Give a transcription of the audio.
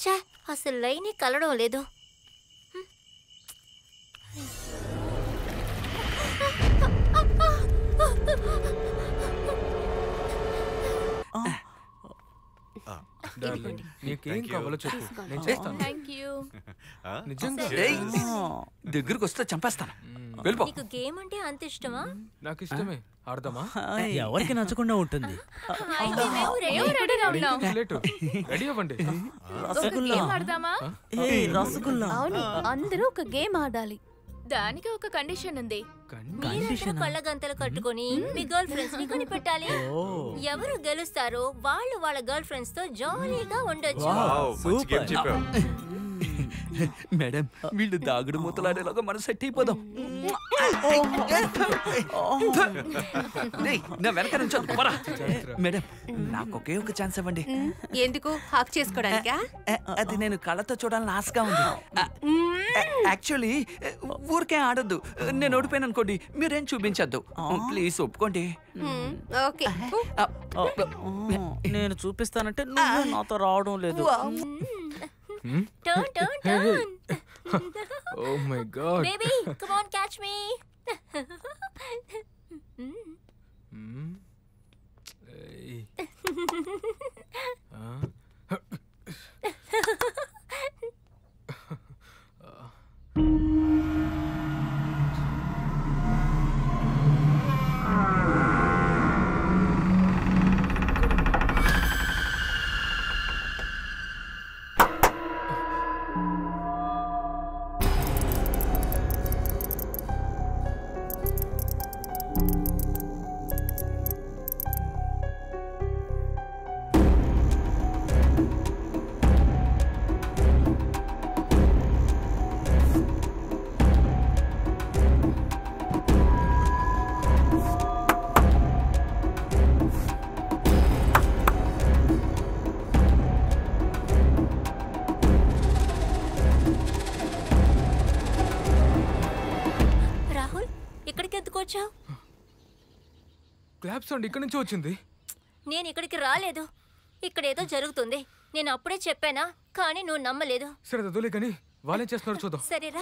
ఛే, అసలు లైన్ కలడం లేదు. నీకేం కావాలో చెప్పు, నేను చేస్తాను. నిజంగా దగ్గరకు వస్తే చంపేస్తాను. వెళ్ళిపో. నీకు గేమ్ అంటే అంత ఇష్టమా? నాకు ఇష్టమే, ఆడదామా? ఎవరికి నచ్చకుండా ఉంటుంది. అయితే మేము రెడీగా ఉన్నాం. రెడీ అవ్వండి. రసగుల్లా. అవును, అందరూ ఒక గేమ్ ఆడాలి. దానికి ఒక కండిషన్ ఉంది. మీరందరూ కళ్ళగంతలు కట్టుకొని మీ గర్ల్ ఫ్రెండ్స్ ని కొనిపెట్టాలి. ఎవరు గెలుస్తారో వాళ్ళు వాళ్ళ గర్ల్ ఫ్రెండ్స్ తో జాలీగా ఉండొచ్చు. మేడం, వీళ్ళు దాగుడు మూతలాడేలాగా మనం సెట్ అయిపోదాం. నా వెనక నుంచి మేడం, నాకు ఒకే ఒక ఛాన్స్ ఇవ్వండి. ఎందుకు? హాక్ చేసుకోవడానికా? అది నేను కళ్ళతో చూడాలని ఆశగా ఉంది. యాక్చువల్లీ ఊరికే ఆడద్దు. నేను ఓడిపోయాను అనుకోండి, మీరేం చూపించద్దు. ప్లీజ్ ఒప్పుకోండి. ఓకే, నేను చూపిస్తానంటే నువ్వు నాతో రావడం లేదు. Turn, turn, turn. Oh my god. Baby, come on, catch me. Clap sound ఇక్కడి నుంచి వచ్చింది. నేను ఇక్కడికి రాలేదు. ఇక్కడేదో జరుగుతుంది. నేను అప్పుడే చెప్పానా, కానీ నువ్వు నమ్మలేదు. సరే వదిలే, కానీ వాళ్ళేం చేస్తున్నారో చూద్దాం. సరేరా.